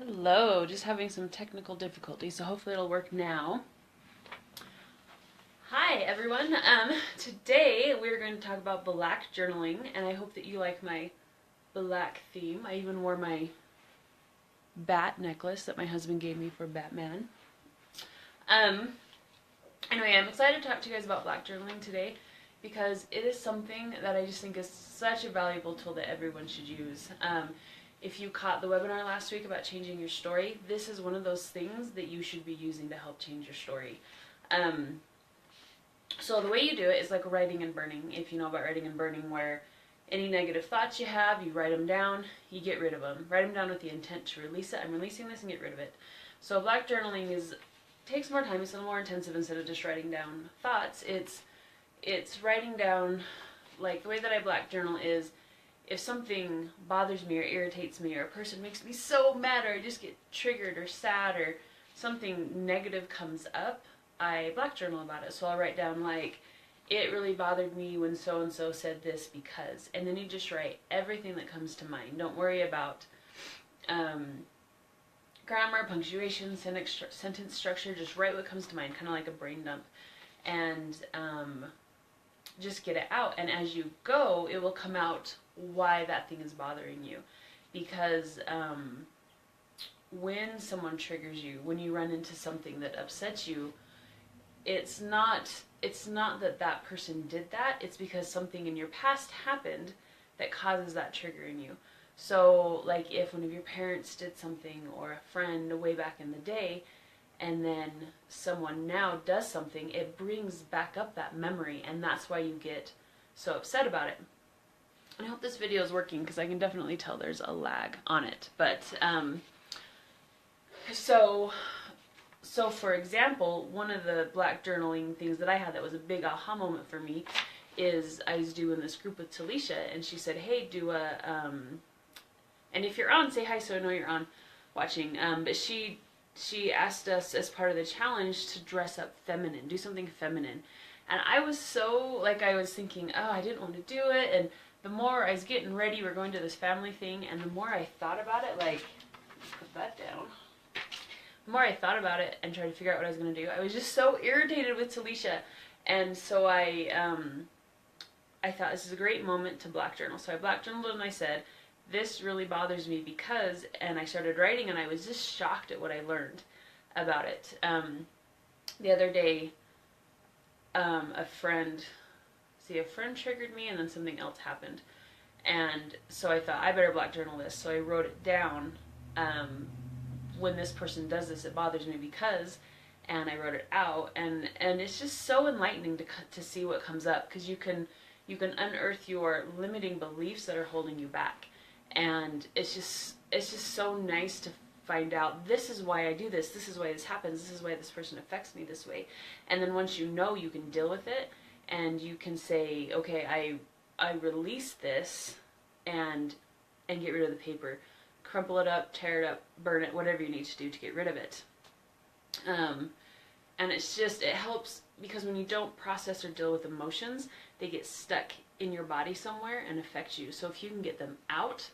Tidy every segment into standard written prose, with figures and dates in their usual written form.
Hello, just having some technical difficulties, so hopefully it'll work now. Hi everyone, today we're going to talk about black journaling, and I hope that you like my black theme. I even wore my bat necklace that my husband gave me for Batman. Anyway, I'm excited to talk to you guys about black journaling today because it is something that I just think is such a valuable tool that everyone should use. If you caught the webinar last week about changing your story, this is one of those things that you should be using to help change your story. So the way you do it is like writing and burning, if you know about writing and burning, where any negative thoughts you have, you write them down, you get rid of them. Write them down with the intent to release it. I'm releasing this and get rid of it. So black journaling takes more time, it's a little more intensive. Instead of just writing down thoughts, it's writing down, like the way that I black journal is, if something bothers me or irritates me or a person makes me so mad or I just get triggered or sad or something negative comes up, I black journal about it. So I'll write down like, it really bothered me when so-and-so said this because, and then you just write everything that comes to mind. Don't worry about grammar, punctuation, sentence structure, just write what comes to mind, kind of like a brain dump. And just get it out, and as you go, it will come out why that thing is bothering you. Because when someone triggers you, when you run into something that upsets you, it's not that that person did that, it's because something in your past happened that causes that trigger in you. So like if one of your parents did something, or a friend way back in the day, and then someone now does something, it brings back up that memory, and that's why you get so upset about it. And I hope this video is working because I can definitely tell there's a lag on it. But so for example, one of the black journaling things that I had that was a big aha moment for me is I was doing this group with Talisha, and she said, hey, do a and if you're on, say hi so I know you're on watching. But she asked us as part of the challenge to dress up feminine, do something feminine. And I was so, like, I was thinking, oh, I didn't want to do it. And the more I was getting ready, we're going to this family thing, and the more I thought about it, like, put that down. The more I thought about it and tried to figure out what I was going to do, I was just so irritated with Talisha. And so I thought this is a great moment to black journal. So I black journaled and I said, this really bothers me because, and I started writing, and I was just shocked at what I learned about it. The other day, a friend triggered me, and then something else happened. And so I thought, I better black journal this. So I wrote it down, when this person does this, it bothers me because, and I wrote it out, and it's just so enlightening to see what comes up, because you can unearth your limiting beliefs that are holding you back. And it's just so nice to find out, this is why I do this, this is why this happens, this is why this person affects me this way. And then once you know, you can deal with it, and you can say, okay, I release this, and get rid of the paper. Crumple it up, tear it up, burn it, whatever you need to do to get rid of it. And it helps, because when you don't process or deal with emotions, they get stuck in your body somewhere and affect you. So if you can get them out,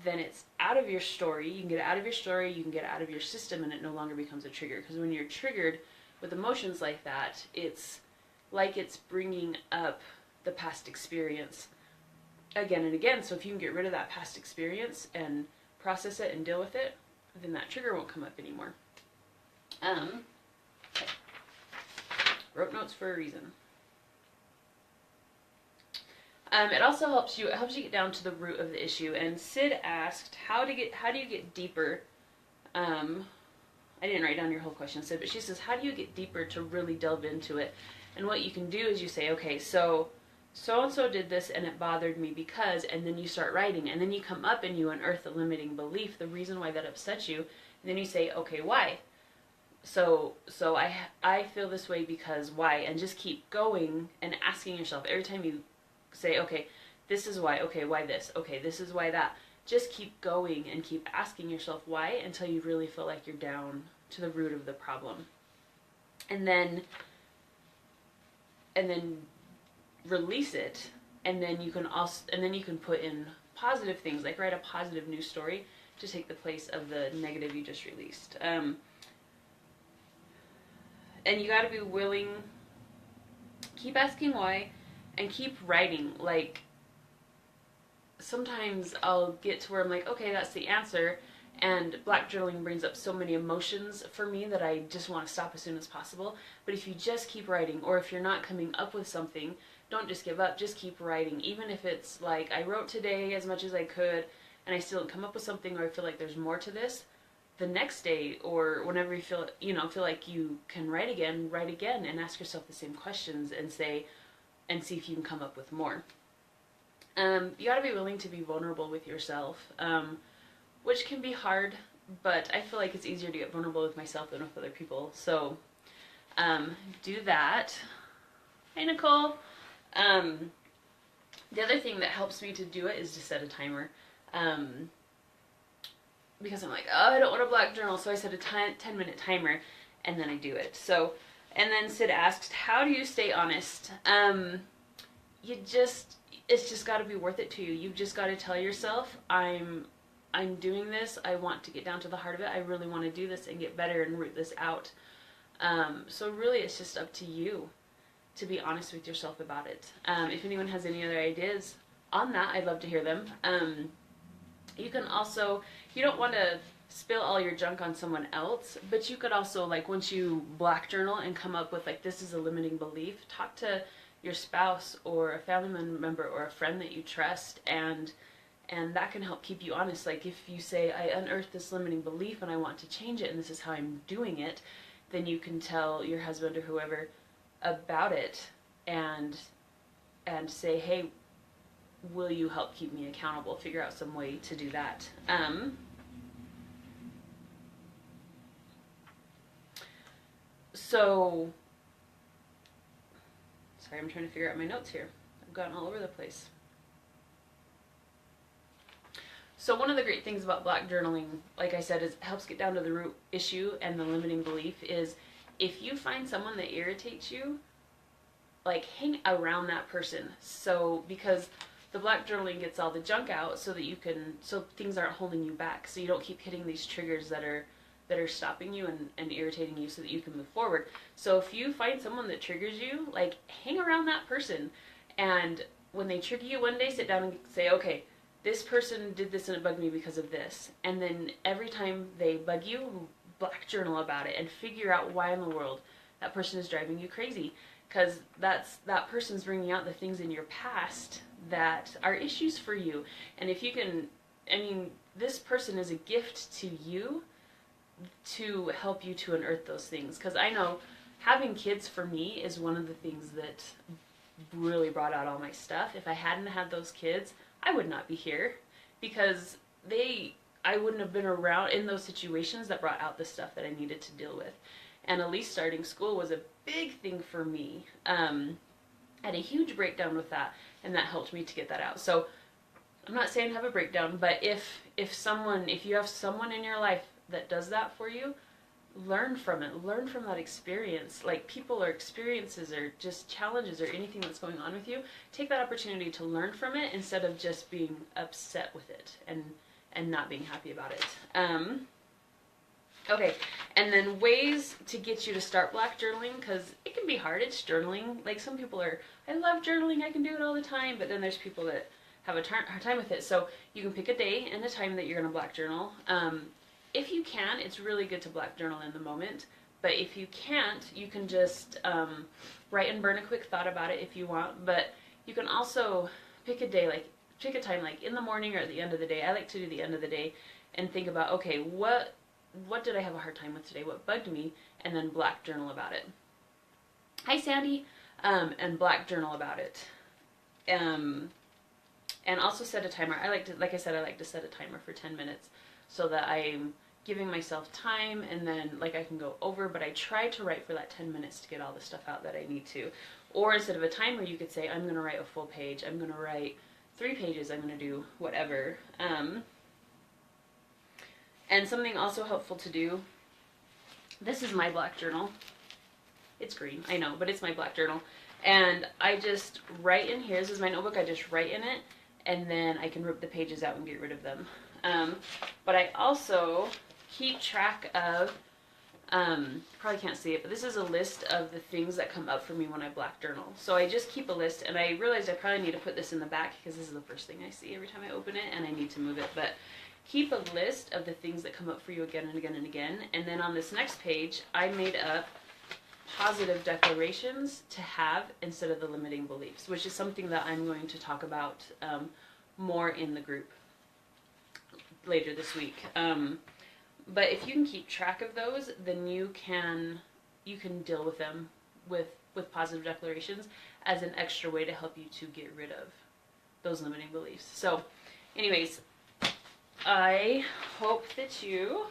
then it's out of your story. You can get it out of your story, you can get it out of your system, and it no longer becomes a trigger. Because when you're triggered with emotions like that, it's like it's bringing up the past experience again and again. So if you can get rid of that past experience and process it and deal with it, then that trigger won't come up anymore. Okay. Wrote notes for a reason. It also helps you get down to the root of the issue. And Sid asked, how do you get deeper? I didn't write down your whole question, Sid, but she says, how do you get deeper to really delve into it? And what you can do is you say, okay, so-and-so did this and it bothered me because, and then you start writing, and then you come up and you unearth the limiting belief, the reason why that upsets you, and then you say, okay, why? So I feel this way because why? And just keep going and asking yourself every time you say, okay, this is why, okay, why this, okay, this is why that. Just keep going and keep asking yourself why until you really feel like you're down to the root of the problem. And then release it, and then you can put in positive things, like write a positive news story to take the place of the negative you just released. And you got to be willing, keep asking why, and keep writing. Like, sometimes I'll get to where I'm like, okay, that's the answer, and black journaling brings up so many emotions for me that I just want to stop as soon as possible. But if you just keep writing, or if you're not coming up with something, don't just give up, just keep writing. Even if it's like, I wrote today as much as I could, and I still don't come up with something, or I feel like there's more to this, the next day, or whenever you feel like you can write again, and ask yourself the same questions, and see if you can come up with more. You got to be willing to be vulnerable with yourself, which can be hard, but I feel like it's easier to get vulnerable with myself than with other people. So do that. Hey, Nicole. The other thing that helps me to do it is to set a timer. Because I'm like, oh, I don't want a black journal, so I set a 10-minute timer, and then I do it. So, and then Sid asked, how do you stay honest? It's just got to be worth it to you. You've just got to tell yourself, I'm doing this. I want to get down to the heart of it. I really want to do this and get better and root this out. So really, it's just up to you to be honest with yourself about it. If anyone has any other ideas on that, I'd love to hear them. You can also, you don't want to spill all your junk on someone else, but you could also, like, once you black journal and come up with, like, this is a limiting belief, talk to your spouse or a family member or a friend that you trust, and that can help keep you honest. Like, if you say, I unearthed this limiting belief and I want to change it, and this is how I'm doing it, then you can tell your husband or whoever about it, and say, hey, will you help keep me accountable? Figure out some way to do that. So, sorry, I'm trying to figure out my notes here. I've gotten all over the place. So one of the great things about black journaling, like I said, is it helps get down to the root issue and the limiting belief is, if you find someone that irritates you, like, hang around that person. So, because the black journaling gets all the junk out so that so things aren't holding you back, so you don't keep hitting these triggers that are stopping you and irritating you, so that you can move forward. So if you find someone that triggers you, like, hang around that person, and when they trigger you one day, sit down and say, okay, this person did this and it bugged me because of this. And then every time they bug you, black journal about it and figure out why in the world that person is driving you crazy. Because that person's bringing out the things in your past that are issues for you. And if you can, I mean, this person is a gift to you to help you to unearth those things. Because I know having kids for me is one of the things that really brought out all my stuff. If I hadn't had those kids, I would not be here, because I wouldn't have been around in those situations that brought out the stuff that I needed to deal with. And Elise starting school was a big thing for me. I had a huge breakdown with that, and that helped me to get that out. So I'm not saying have a breakdown, but if you have someone in your life that does that for you, learn from it. Learn from that experience. Like, people or experiences or just challenges or anything that's going on with you, take that opportunity to learn from it instead of just being upset with it and not being happy about it. Okay, and then ways to get you to start black journaling, because it can be hard. It's journaling. Like, some people are, I love journaling, I can do it all the time, but then there's people that have a hard time with it. So you can pick a day and a time that you're going to black journal. If you can, it's really good to black journal in the moment, but if you can't, you can just write and burn a quick thought about it if you want. But you can also pick a day, like pick a time, like in the morning or at the end of the day. I like to do the end of the day and think about, okay, what did I have a hard time with today? What bugged me? And then black journal about it. Hi, Sandy. And black journal about it. And also set a timer. Like I said, I like to set a timer for 10 minutes so that I'm giving myself time, and then, like, I can go over, but I try to write for that 10 minutes to get all the stuff out that I need to. Or instead of a timer, you could say, I'm going to write a full page. I'm going to write 3 pages. I'm going to do whatever. And something also helpful to do, this is my black journal. It's green, I know, but it's my black journal. And I just write in here. This is my notebook. I just write in it. and then I can rip the pages out and get rid of them. But I also keep track of, probably can't see it, but this is a list of the things that come up for me when I black journal. So I just keep a list, and I realized I probably need to put this in the back because this is the first thing I see every time I open it, and I need to move it. But keep a list of the things that come up for you again and again and again. And then on this next page, I made up positive declarations to have instead of the limiting beliefs, which is something that I'm going to talk about more in the group later this week. But if you can keep track of those, then you can deal with them with positive declarations as an extra way to help you to get rid of those limiting beliefs. So anyways, I hope that you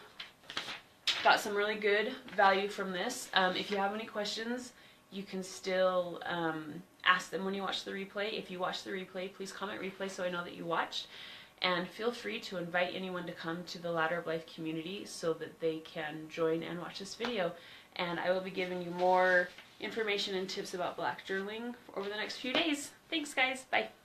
got some really good value from this. If you have any questions, you can still ask them when you watch the replay. If you watch the replay, please comment replay so I know that you watched. And feel free to invite anyone to come to the Ladder of Life community so that they can join and watch this video. And I will be giving you more information and tips about black journaling over the next few days. Thanks, guys. Bye.